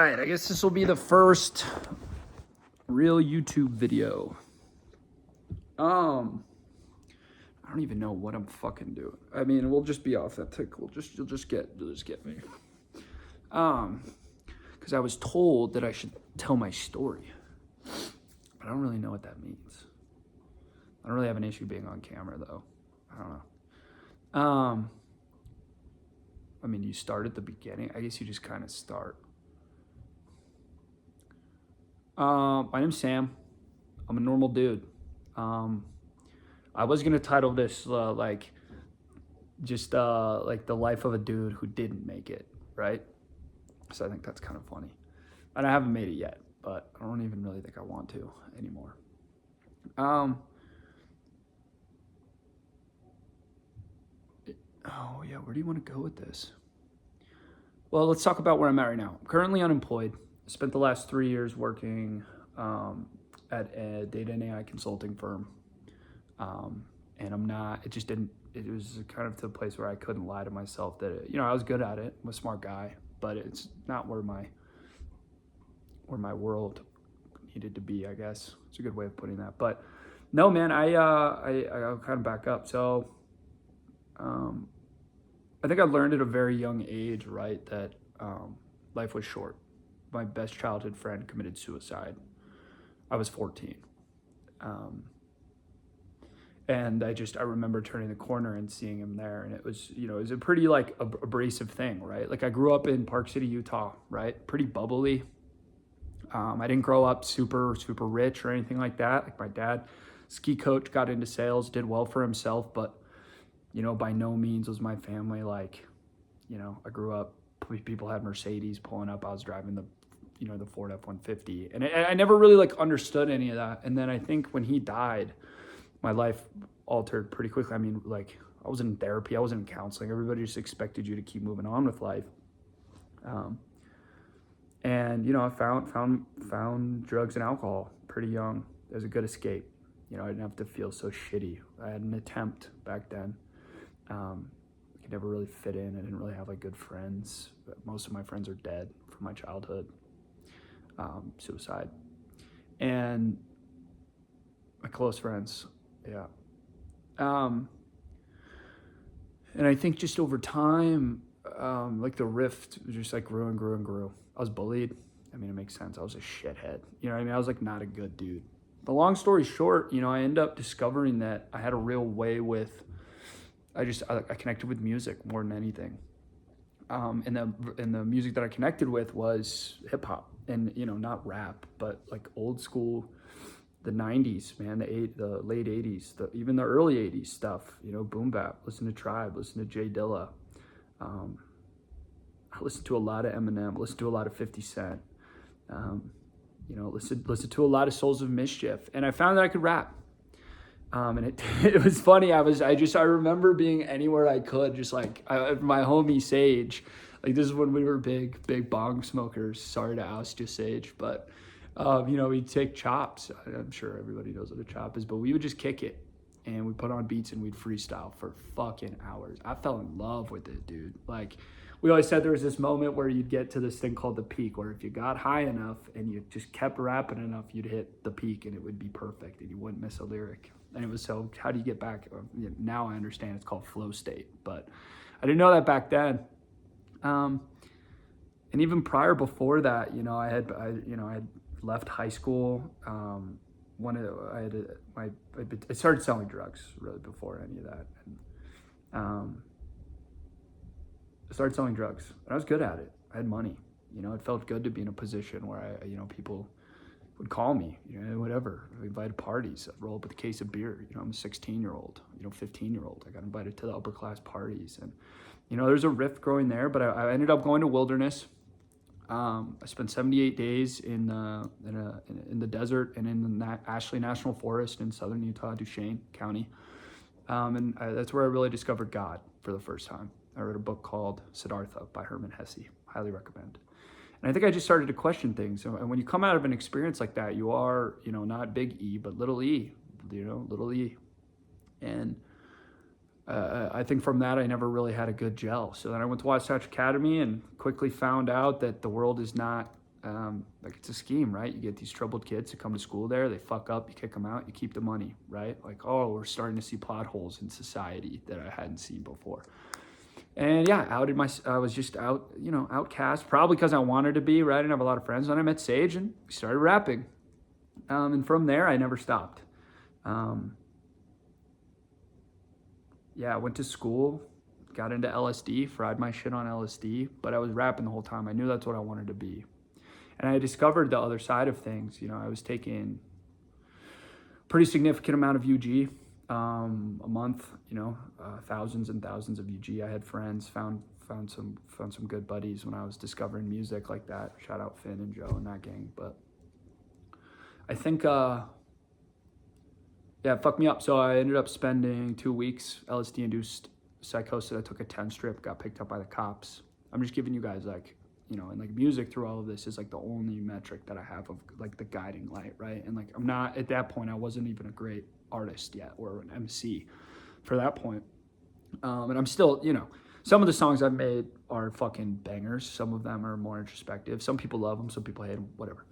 right, I guess this will be the first real YouTube video. I don't even know what I'm fucking doing. I mean, we'll just be authentic. You'll just get me. Because I was told that I should tell my story, but I don't really know what that means. I don't really have an issue being on camera though. I don't know. I mean, you start at the beginning. I guess you just kind of start. My name's Sam. I'm a normal dude. I was gonna title this like the life of a dude who didn't make it, right? So I think that's kind of funny. And I haven't made it yet, but I don't even really think I want to anymore. Oh yeah, where do you want to go with this? Well, let's talk about where I'm at right now. I'm currently unemployed. I spent the last 3 years working at a data and AI consulting firm. And I'm not, it was kind of to a place where I couldn't lie to myself that, I was good at it. I'm a smart guy, but it's not where my world needed to be, I guess. It's a good way of putting that. But no, man, I'll kind of back up. So, I think I learned at a very young age, right, that life was short. My best childhood friend committed suicide. I was 14. And I remember turning the corner and seeing him there. And it was, it was a pretty like abrasive thing, right? Like I grew up in Park City, Utah, right? Pretty bubbly. I didn't grow up super, super rich or anything like that. Like my dad, ski coach, got into sales, did well for himself, but by no means was my family like, I grew up, people had Mercedes pulling up. I was driving the Ford F-150. And I never really like understood any of that. And then I think when he died, my life altered pretty quickly. I mean, like I wasn't in therapy. I wasn't in counseling. Everybody just expected you to keep moving on with life. And, I found drugs and alcohol pretty young. It was a good escape. I didn't have to feel so shitty. I had an attempt back then. I could never really fit in. I didn't really have like good friends. Most of my friends are dead from my childhood. Suicide. And my close friends. Yeah. And I think just over time, like the rift just like grew and grew and grew. I was bullied. I mean, it makes sense. I was a shithead. You know what I mean? I was like not a good dude. The long story short, I ended up discovering that I had a real way with, I connected with music more than anything. And the music that I connected with was hip hop and, not rap, but like old school, the 90s, man, the late 80s, even the early 80s stuff, boom bap, listen to Tribe, listen to Jay Dilla. I listened to a lot of Eminem, listened to a lot of 50 Cent, listened to a lot of Souls of Mischief, and I found that I could rap. And it was funny. I remember being anywhere I could, just like my homie Sage, like this is when we were big bong smokers. Sorry to oust you, Sage, but we'd take chops. I'm sure everybody knows what a chop is, but we would just kick it and we'd put on beats and we'd freestyle for fucking hours. I fell in love with it, dude. Like we always said there was this moment where you'd get to this thing called the peak, where if you got high enough and you just kept rapping enough, you'd hit the peak and it would be perfect and you wouldn't miss a lyric. And it was so, how do you get back? Now I understand it's called flow state, but I didn't know that back then. And even prior before that, I had left high school. I started selling drugs really before any of that. And, I started selling drugs and I was good at it. I had money, it felt good to be in a position where people would call me, whatever. We invited parties. I'd roll up with a case of beer. I'm a 16-year-old, 15-year-old. I got invited to the upper class parties. And, there's a rift growing there, but I ended up going to Wilderness. I spent 78 days in the desert and in the Ashley National Forest in southern Utah, Duchesne County. That's where I really discovered God for the first time. I read a book called Siddhartha by Hermann Hesse. Highly recommend. And I think I just started to question things. And when you come out of an experience like that, you are, not big E, but little e, little e. And I think from that, I never really had a good gel. So then I went to Wasatch Academy and quickly found out that the world is not Like it's a scheme, right? You get these troubled kids to come to school there, they fuck up, you kick them out, you keep the money, right? Like, oh, we're starting to see plot holes in society that I hadn't seen before. And yeah, I was just out, outcast, probably because I wanted to be, right? I didn't have a lot of friends. Then I met Sage and we started rapping. And from there, I never stopped. Yeah, I went to school, got into LSD, fried my shit on LSD, but I was rapping the whole time. I knew that's what I wanted to be. And I discovered the other side of things. I was taking pretty significant amount of UG a month, thousands and thousands of UG. I had friends, found some good buddies when I was discovering music like that. Shout out Finn and Joe and that gang. But I think, it fucked me up. So I ended up spending 2 weeks LSD-induced psychosis. I took a 10 strip, got picked up by the cops. I'm just giving you guys and like music through all of this is like the only metric that I have of like the guiding light, right? And like I'm not, at that point, I wasn't even a great artist yet or an MC for that point. And I'm still, some of the songs I've made are fucking bangers. Some of them are more introspective. Some people love them, some people hate them, whatever.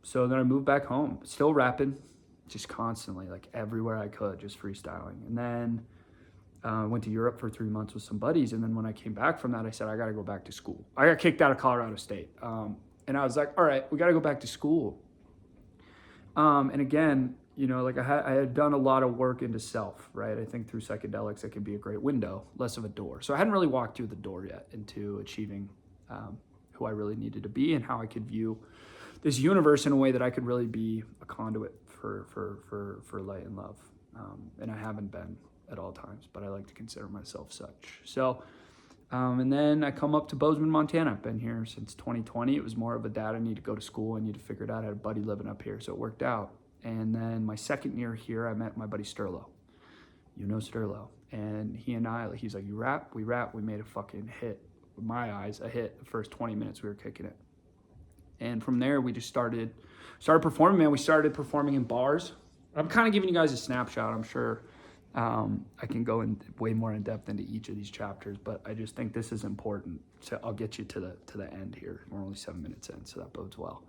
So then I moved back home, still rapping, just constantly, like everywhere I could, just freestyling. And then went to Europe for 3 months with some buddies. And then when I came back from that, I said, I got to go back to school. I got kicked out of Colorado State. And I was like, all right, we got to go back to school. And again, like I had done a lot of work into self, right? I think through psychedelics, it can be a great window, less of a door. So I hadn't really walked through the door yet into achieving who I really needed to be and how I could view this universe in a way that I could really be a conduit for light and love. And I haven't been at all times, but I like to consider myself such. So, and then I come up to Bozeman, Montana. I've been here since 2020. It was more of a dad, I need to go to school, I need to figure it out. I had a buddy living up here, so it worked out. And then my second year here, I met my buddy Sterlo. Sterlo. And he and I, he's like, you rap? We rap. We made a fucking hit. In my eyes, a hit. The first 20 minutes we were kicking it. And from there, we just started performing, man. We started performing in bars. I'm kind of giving you guys a snapshot. I'm sure I can go in way more in depth into each of these chapters, but I just think this is important. So I'll get you to the end here. We're only 7 minutes in, so that bodes well.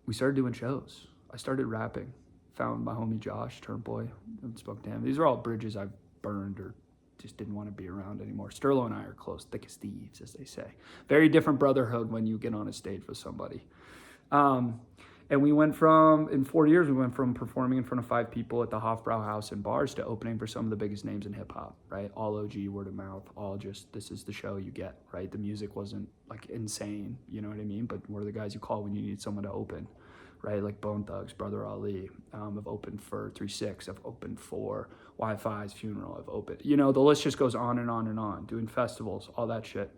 We started doing shows. I started rapping. Found my homie Josh Turnboy. Haven't spoken to him. These are all bridges I've burned or just didn't want to be around anymore. Sterlo and I are close, thick as thieves, as they say. Very different brotherhood when you get on a stage with somebody. And we went in 4 years, we went from performing in front of 5 people at the Hofbrauhaus and bars to opening for some of the biggest names in hip hop, right? All OG, word of mouth, all just, this is the show you get, right? The music wasn't like insane, you know what I mean? But we're the guys you call when you need someone to open, right? Like Bone Thugs, Brother Ali. I've opened for 3-6. I've opened for Wi-Fi's funeral. I've opened, the list just goes on and on and on, doing festivals, all that shit.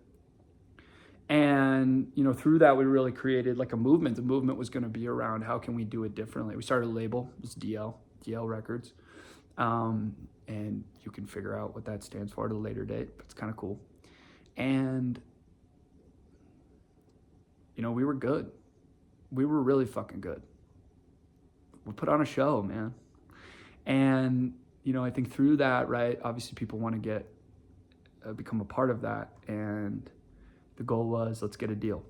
And, through that, we really created like a movement. The movement was going to be around how can we do it differently. We started a label. It was DL Records. And you can figure out what that stands for at a later date, but it's kind of cool. And, we were good. We were really fucking good. We put on a show, man. And, I think through that, right, obviously people want to become a part of that. And the goal was, let's get a deal.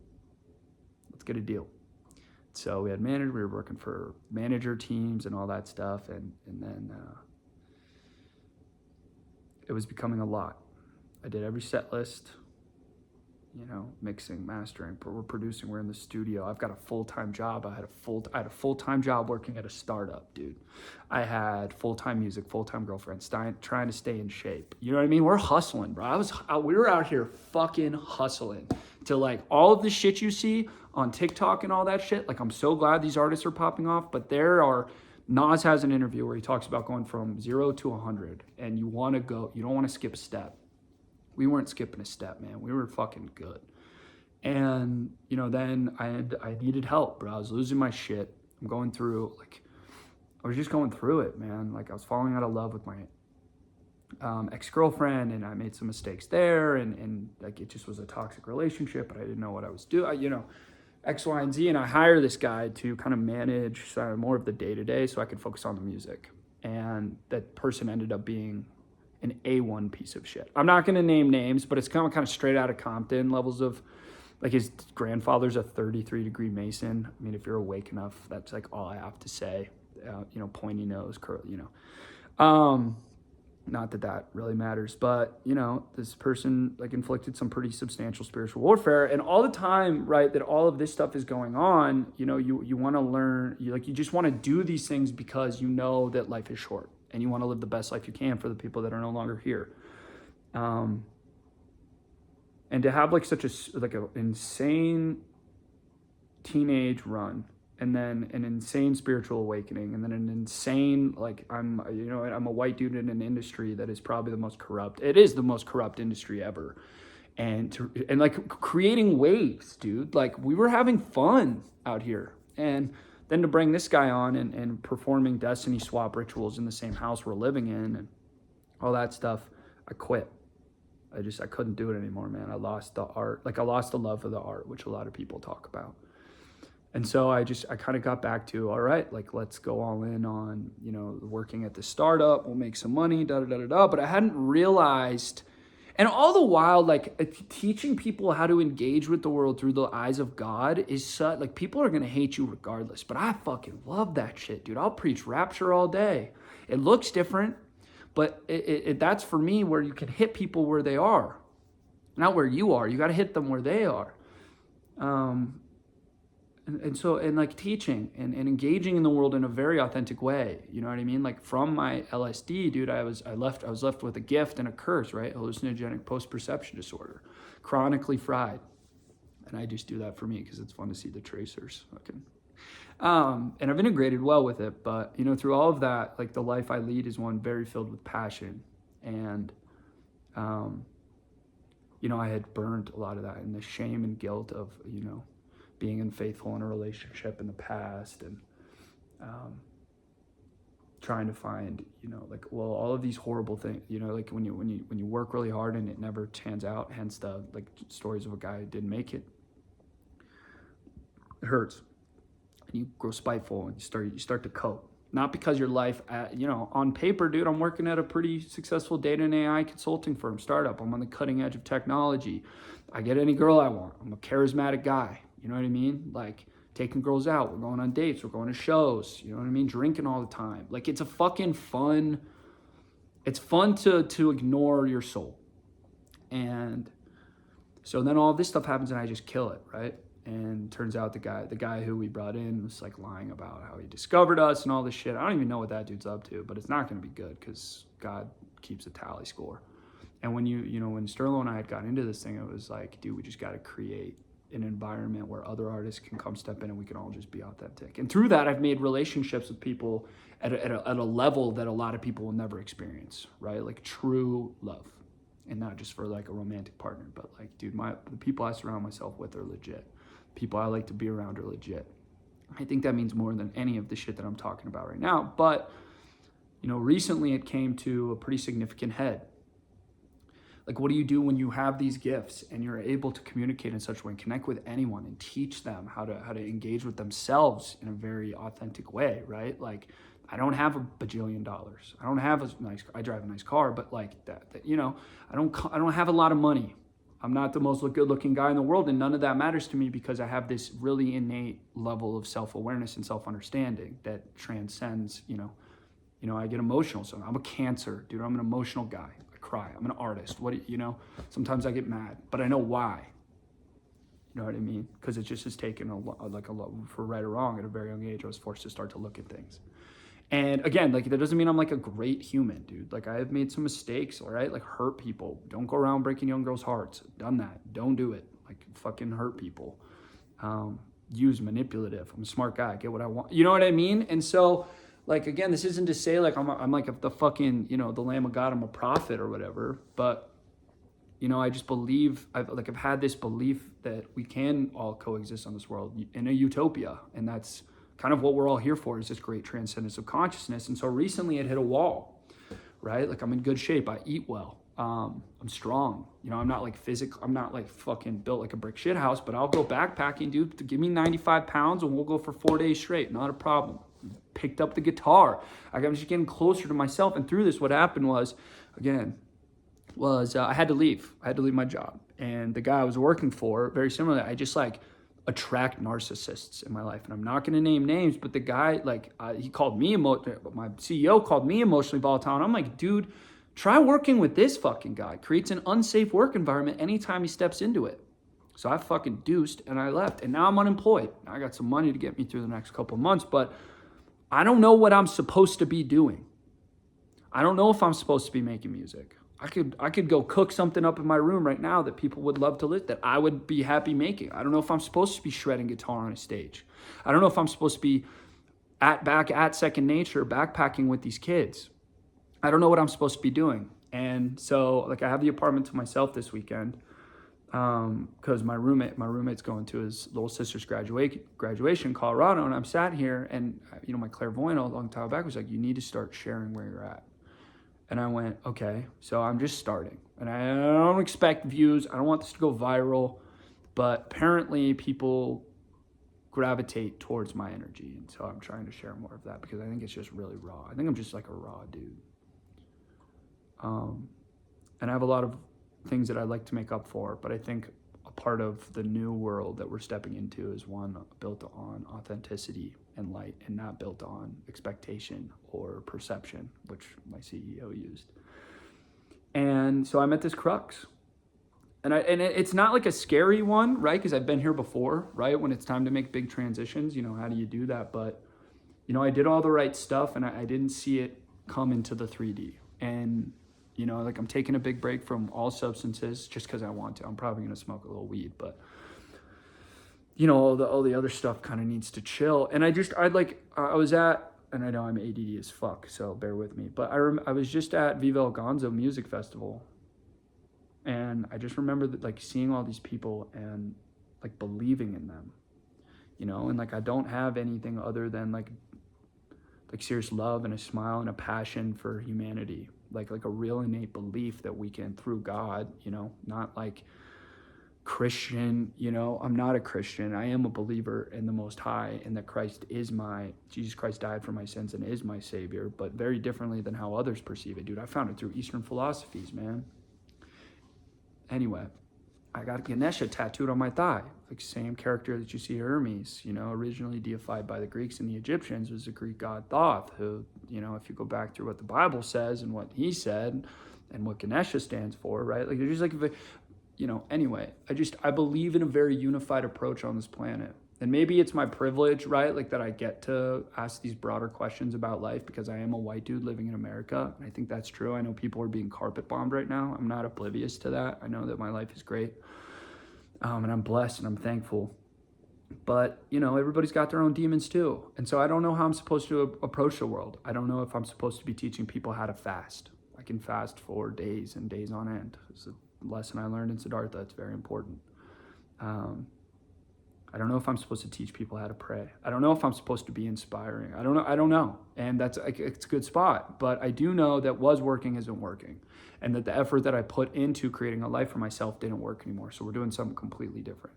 So we had we were working for manager teams and all that stuff. And then it was becoming a lot. I did every set list, mixing, mastering, we're producing, we're in the studio. I've got a full-time job. I had a full-time job working at a startup, dude. I had full-time music, full-time girlfriend, trying to stay in shape. You know what I mean? We're hustling, bro. We were out here fucking hustling to like all of the shit you see on TikTok and all that shit. Like, I'm so glad these artists are popping off, but Nas has an interview where he talks about going from 0 to 100 and you don't want to skip a step. We weren't skipping a step, man. We were fucking good. And, then I needed help, bro. I was losing my shit. I was just going through it, man. Like, I was falling out of love with my ex-girlfriend, and I made some mistakes there, and like, it just was a toxic relationship, but I didn't know what I was doing, X, Y, and Z. And I hired this guy to kind of manage more of the day-to-day so I could focus on the music. And that person ended up being an A1 piece of shit. I'm not going to name names, but it's kind of straight out of Compton levels of, like, his grandfather's a 33-degree Mason. I mean, if you're awake enough, that's like all I have to say. Pointy nose, curl, not that really matters, but, this person, like, inflicted some pretty substantial spiritual warfare. And all the time, right, that all of this stuff is going on, you want to learn, you just want to do these things because you know that life is short and you want to live the best life you can for the people that are no longer here. And to have, like, such an insane teenage run, and then an insane spiritual awakening, and then an insane, like, I'm a white dude in an industry that is probably the most corrupt. It is the most corrupt industry ever. And creating waves, dude. Like, we were having fun out here. And then to bring this guy on and performing destiny swap rituals in the same house we're living in and all that stuff, I quit. I couldn't do it anymore, man. I lost the art. Like, I lost the love for the art, which a lot of people talk about. And so I kind of got back to, all right, like, let's go all in on, working at the startup. We'll make some money, da-da-da-da-da. But I hadn't realized, and all the while, like, teaching people how to engage with the world through the eyes of God is such, like, people are going to hate you regardless. But I fucking love that shit, dude. I'll preach rapture all day. It looks different, but that's for me where you can hit people where they are, not where you are. You got to hit them where they are. And like, teaching and engaging in the world in a very authentic way, you know what I mean? Like, from my LSD, dude, I was left with a gift and a curse, right? Hallucinogenic post-perception disorder, chronically fried. And I just do that for me because it's fun to see the tracers. And I've integrated well with it, but, through all of that, like, the life I lead is one very filled with passion. And, I had burned a lot of that and the shame and guilt of, being unfaithful in a relationship in the past, and trying to find, all of these horrible things, like, when you work really hard and it never pans out, hence the, like, stories of a guy who didn't make it. It hurts. And you grow spiteful and you start to cope. Not because your life, on paper, dude, I'm working at a pretty successful data and AI consulting firm, startup. I'm on the cutting edge of technology. I get any girl I want. I'm a charismatic guy. You know what I mean? Like, taking girls out. We're going on dates. We're going to shows. You know what I mean? Drinking all the time. Like, it's a fucking fun. It's fun to ignore your soul. And so then all this stuff happens and I just kill it, right? And turns out the guy who we brought in was, like, lying about how he discovered us and all this shit. I don't even know what that dude's up to, but it's not going to be good because God keeps a tally score. And when when Sterlo and I had gotten into this thing, it was like, dude, we just got to create an environment where other artists can come step in and we can all just be authentic. And through that, I've made relationships with people at a level that a lot of people will never experience, right? Like, true love. And not just for, like, a romantic partner, but, like, dude, the people I surround myself with are legit. People I like to be around are legit. I think that means more than any of the shit that I'm talking about right now. But, recently it came to a pretty significant head. Like, what do you do when you have these gifts and you're able to communicate in such a way and connect with anyone and teach them how to engage with themselves in a very authentic way, right? Like, I don't have a bajillion dollars. I don't have I drive a nice car, but, like, that I don't have a lot of money. I'm not the most good-looking guy in the world, and none of that matters to me because I have this really innate level of self-awareness and self-understanding that transcends, I get emotional. So I'm a Cancer, dude. I'm an emotional guy. Cry. I'm an artist. Sometimes I get mad, but I know why. You know what I mean? Because it just has taken a lot, for right or wrong, at a very young age, I was forced to start to look at things. And again, like, that doesn't mean I'm, like, a great human, dude. Like, I have made some mistakes, all right? Like, hurt people. Don't go around breaking young girls' hearts. Done that. Don't do it. Like, fucking hurt people. Use manipulative. I'm a smart guy. Get what I want. You know what I mean? And so, like, again, this isn't to say, like, I'm like the fucking, the Lamb of God, I'm a prophet or whatever, but, I just believe, I've had this belief that we can all coexist on this world in a utopia, and that's kind of what we're all here for, is this great transcendence of consciousness. And so recently it hit a wall, right? Like, I'm in good shape, I eat well, I'm strong, I'm not like I'm not like fucking built like a brick shit house, but I'll go backpacking, dude, to give me 95 pounds and we'll go for 4 days straight, not a problem. Picked up the guitar. I'm just getting closer to myself. And through this, what happened was again, was I had to leave. I had to leave my job. And the guy I was working for, very similarly, I just like attract narcissists in my life. And I'm not going to name names, but the guy, like, he called me, my CEO called me emotionally volatile. And I'm like, dude, try working with this fucking guy. Creates an unsafe work environment anytime he steps into it. So I fucking deuced and I left. And now I'm unemployed. I got some money to get me through the next couple of months, but I don't know what I'm supposed to be doing. I don't know if I'm supposed to be making music. I could go cook something up in my room right now that people would love to listen, that I would be happy making. I don't know if I'm supposed to be shredding guitar on a stage. I don't know if I'm supposed to be back at Second Nature backpacking with these kids. I don't know what I'm supposed to be doing. And so like I have the apartment to myself this weekend because my roommate's going to his little sister's graduation in Colorado, and I'm sat here and my clairvoyant a long time back was like, you need to start sharing where you're at. And I went, okay, so I'm just starting. And I don't expect views. I don't want this to go viral. But apparently people gravitate towards my energy. And so I'm trying to share more of that because I think it's just really raw. I think I'm just like a raw dude. And I have a lot of things that I'd like to make up for. But I think a part of the new world that we're stepping into is one built on authenticity and light, and not built on expectation or perception, which my CEO used. And so I'm at this crux, and it's not like a scary one, right? Because I've been here before, right? When it's time to make big transitions, how do you do that? But I did all the right stuff, and I didn't see it come into the 3D. And like I'm taking a big break from all substances just because I want to. I'm probably gonna smoke a little weed, but all the other stuff kind of needs to chill. And I was at, and I know I'm ADD as fuck, so bear with me, but I was just at Viva El Gonzo Music Festival, and I just remember that, like, seeing all these people and like believing in them, and like I don't have anything other than like serious love and a smile and a passion for humanity, like a real innate belief that we can, through God, not like Christian, I'm not a Christian. I am a believer in the Most High, and that Jesus Christ died for my sins and is my Savior, but very differently than how others perceive it, dude. I found it through Eastern philosophies, man. Anyway, I got Ganesha tattooed on my thigh, like same character that you see Hermes, originally deified by the Greeks and the Egyptians, was the Greek god Thoth, who, if you go back through what the Bible says and what he said and what Ganesha stands for, right? Like, there's just like, anyway, I believe in a very unified approach on this planet. And maybe it's my privilege, right? Like that I get to ask these broader questions about life because I am a white dude living in America. And I think that's true. I know people are being carpet bombed right now. I'm not oblivious to that. I know that my life is great. And I'm blessed and I'm thankful. But, everybody's got their own demons too. And so I don't know how I'm supposed to approach the world. I don't know if I'm supposed to be teaching people how to fast. I can fast for days and days on end. It's a lesson I learned in Siddhartha. It's very important. I don't know if I'm supposed to teach people how to pray. I don't know if I'm supposed to be inspiring. I don't know. And it's a good spot. But I do know that was working isn't working. And that the effort that I put into creating a life for myself didn't work anymore. So we're doing something completely different.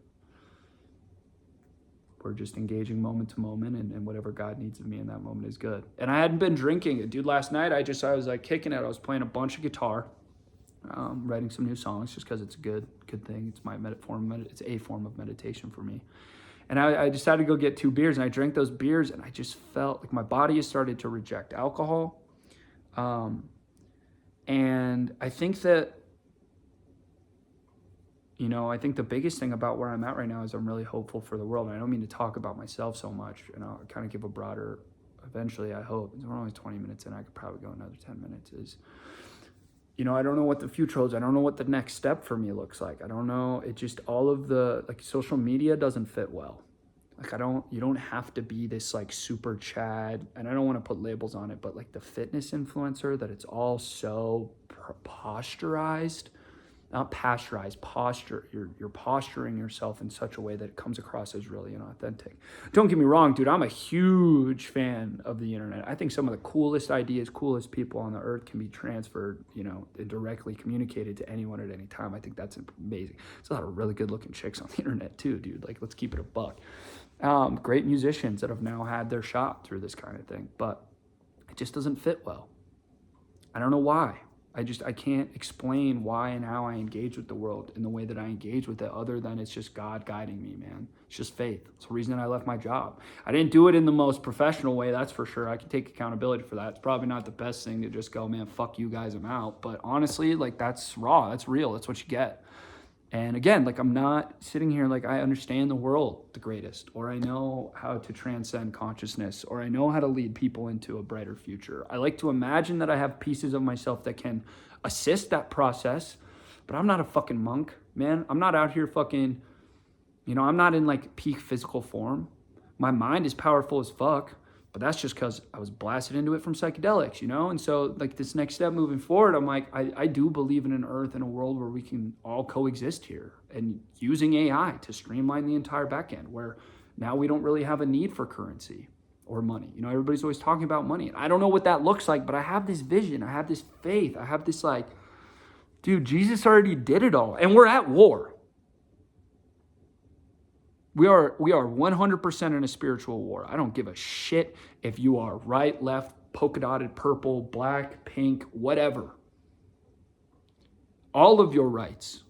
We're just engaging moment to moment, and whatever God needs of me in that moment is good. And I hadn't been drinking it. Dude, last night I was like kicking it. I was playing a bunch of guitar, writing some new songs just because it's a good thing. It's it's a form of meditation for me. And I decided to go get 2 beers, and I drank those beers, and I just felt like my body has started to reject alcohol. And I think that, I think the biggest thing about where I'm at right now is I'm really hopeful for the world. And I don't mean to talk about myself so much, and I'll kind of give a broader, eventually, I hope. We're only 20 minutes in, I could probably go another 10 minutes, is, I don't know what the future holds. I don't know what the next step for me looks like. I don't know. It just, all of the, like, social media doesn't fit well. Like, you don't have to be this like super Chad, and I don't want to put labels on it, but like the fitness influencer, that it's all so posturized, not pasteurized, posture. You're posturing yourself in such a way that it comes across as really inauthentic. Don't get me wrong, dude. I'm a huge fan of the internet. I think some of the coolest ideas, coolest people on the earth can be transferred, and directly communicated to anyone at any time. I think that's amazing. There's a lot of really good looking chicks on the internet too, dude. Like, let's keep it a buck. Great musicians that have now had their shot through this kind of thing, but it just doesn't fit well. I don't know why. I can't explain why and how I engage with the world in the way that I engage with it, other than it's just God guiding me, man. It's just faith. It's the reason that I left my job. I didn't do it in the most professional way, that's for sure. I can take accountability for that. It's probably not the best thing to just go, man, fuck you guys, I'm out. But honestly, like, that's raw, that's real, that's what you get. And again, like, I'm not sitting here like I understand the world the greatest, or I know how to transcend consciousness, or I know how to lead people into a brighter future. I like to imagine that I have pieces of myself that can assist that process, but I'm not a fucking monk, man. I'm not out here fucking, I'm not in like peak physical form. My mind is powerful as fuck, but that's just because I was blasted into it from psychedelics, And so like this next step moving forward, I'm like, I do believe in an earth and a world where we can all coexist here, and using AI to streamline the entire back end, where now we don't really have a need for currency or money. Everybody's always talking about money. And I don't know what that looks like, but I have this vision. I have this faith. I have this like, dude, Jesus already did it all. And we're at war. We are 100% in a spiritual war. I don't give a shit if you are right, left, polka dotted, purple, black, pink, whatever. All of your rights,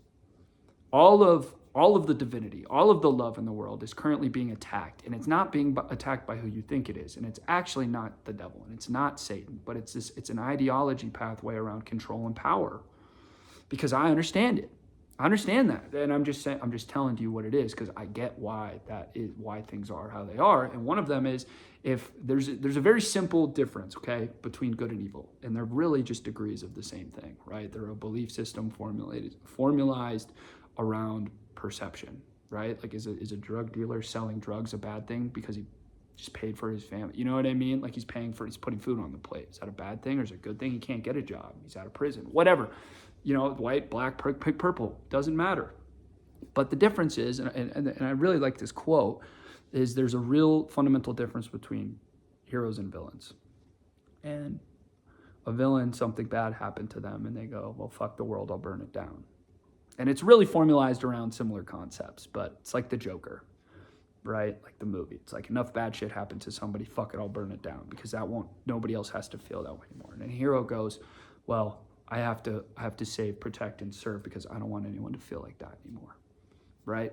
all of the divinity, all of the love in the world is currently being attacked. And it's not being attacked by who you think it is. And it's actually not the devil, and it's not Satan, but it's an ideology pathway around control and power. Because I understand it. I understand that, and I'm just telling you what it is, because I get why things are how they are. And one of them is, if there's a very simple difference, okay, between good and evil, and they're really just degrees of the same thing, right? They're a belief system formalized around perception, right? Like, is a drug dealer selling drugs a bad thing because he just paid for his family? You know what I mean? Like, he's putting food on the plate. Is that a bad thing, or is it a good thing? He can't get a job. He's out of prison. Whatever. White, black, purple, doesn't matter. But the difference is, and I really like this quote, is there's a real fundamental difference between heroes and villains. And a villain, something bad happened to them, and they go, well, fuck the world, I'll burn it down. And it's really formalized around similar concepts, but it's like the Joker, right? Like the movie. It's like, enough bad shit happened to somebody, fuck it, I'll burn it down, because nobody else has to feel that way anymore. And a hero goes, well, I have to save, protect, and serve, because I don't want anyone to feel like that anymore, right?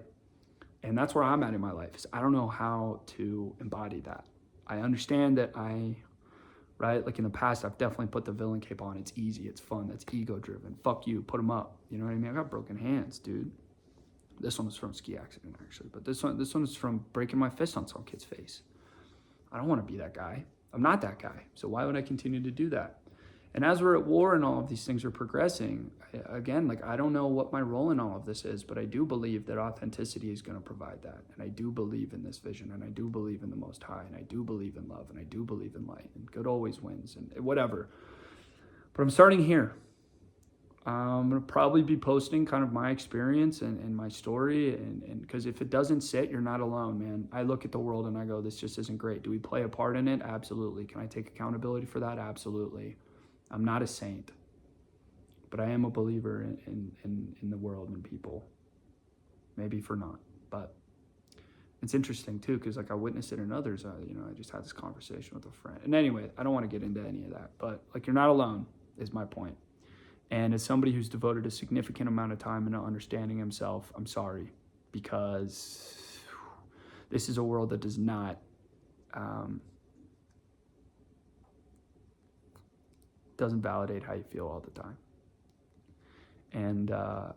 And that's where I'm at in my life, is I don't know how to embody that. I understand that right? Like, in the past, I've definitely put the villain cape on. It's easy, it's fun, that's ego-driven. Fuck you, put them up. You know what I mean? I got broken hands, dude. This one was from a ski accident, actually, but this one is from breaking my fist on some kid's face. I don't want to be that guy. I'm not that guy. So why would I continue to do that? And as we're at war and all of these things are progressing, again, like, I don't know what my role in all of this is, but I do believe that authenticity is going to provide that. And I do believe in this vision, and I do believe in the Most High, and I do believe in love, and I do believe in light, and good always wins, and whatever. But I'm starting here. I'm going to probably be posting kind of my experience and my story, and because if it doesn't sit, you're not alone, man. I look at the world and I go, this just isn't great. Do we play a part in it? Absolutely. Can I take accountability for that? Absolutely. I'm not a saint, but I am a believer in the world and people. Maybe for not, but it's interesting too, because like, I witnessed it in others. I just had this conversation with a friend. And anyway, I don't want to get into any of that, but like, you're not alone is my point. And as somebody who's devoted a significant amount of time into understanding himself, I'm sorry, because this is a world that does not doesn't validate how you feel all the time. And and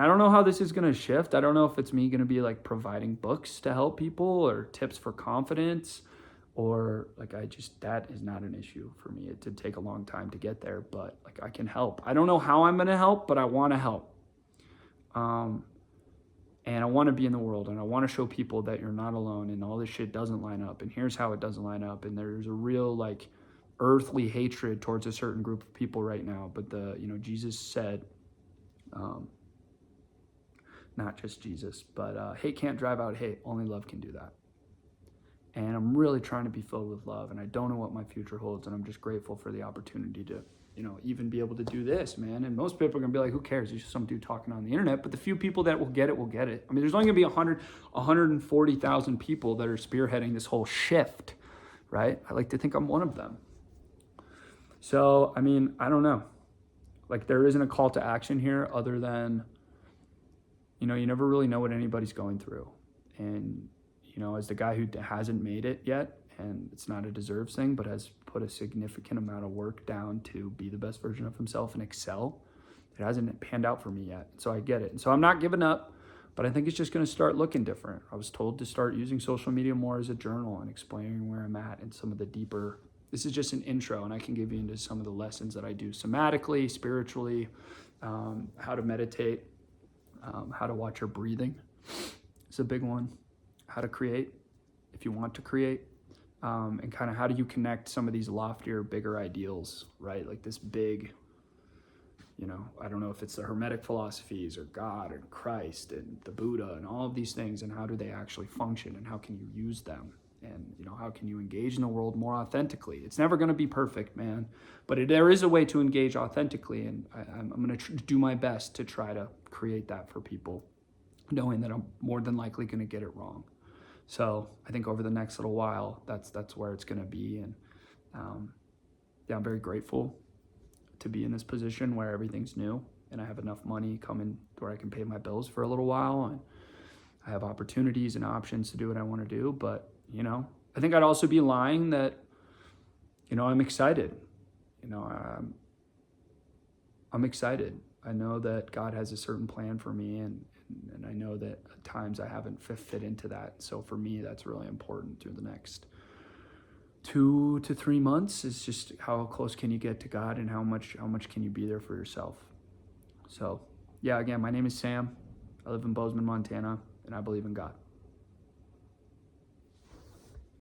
I don't know how this is going to shift. I don't know if it's me going to be like providing books to help people or tips for confidence, or like, that is not an issue for me. It did take a long time to get there, but like, I can help. I don't know how I'm going to help, but I want to help. And I want to be in the world, and I want to show people that you're not alone, and all this shit doesn't line up, and here's how it doesn't line up. And there's a real like earthly hatred towards a certain group of people right now. But Jesus said, not just Jesus, but hate can't drive out hate. Only love can do that. And I'm really trying to be filled with love, and I don't know what my future holds, and I'm just grateful for the opportunity to, even be able to do this, man. And most people are gonna be like, who cares? It's just some dude talking on the internet. But the few people that will get it will get it. I mean, there's only gonna be 140,000 people that are spearheading this whole shift, right? I like to think I'm one of them. So, I mean, I don't know. Like, there isn't a call to action here other than, you know, you never really know what anybody's going through. And, you know, as the guy who hasn't made it yet, and it's not a deserved thing, but has put a significant amount of work down to be the best version of himself and excel, it hasn't panned out for me yet. So I get it. And so I'm not giving up, but I think it's just going to start looking different. I was told to start using social media more as a journal and explaining where I'm at and some of the deeper. This is just an intro, and I can give you into some of the lessons that I do somatically, spiritually, how to meditate, how to watch your breathing. It's a big one. How to create, if you want to create, and kind of how do you connect some of these loftier, bigger ideals, right? Like this big, you know, I don't know if it's the Hermetic philosophies or God or Christ and the Buddha and all of these things, and how do they actually function and how can you use them? And, you know, how can you engage in the world more authentically? It's never going to be perfect, man, but there is a way to engage authentically, and I'm going to do my best to try to create that for people, knowing that I'm more than likely going to get it wrong. So I think over the next little while, that's where it's going to be. And yeah, I'm very grateful to be in this position where everything's new and I have enough money coming where I can pay my bills for a little while, and I have opportunities and options to do what I want to do. But, you know, I think I'd also be lying that, you know, I'm excited. You know, I'm excited. I know that God has a certain plan for me, and I know that at times I haven't fit into that. So for me, that's really important through the next 2 to 3 months is just how close can you get to God and how much can you be there for yourself. So yeah, again, my name is Sam. I live in Bozeman, Montana, and I believe in God.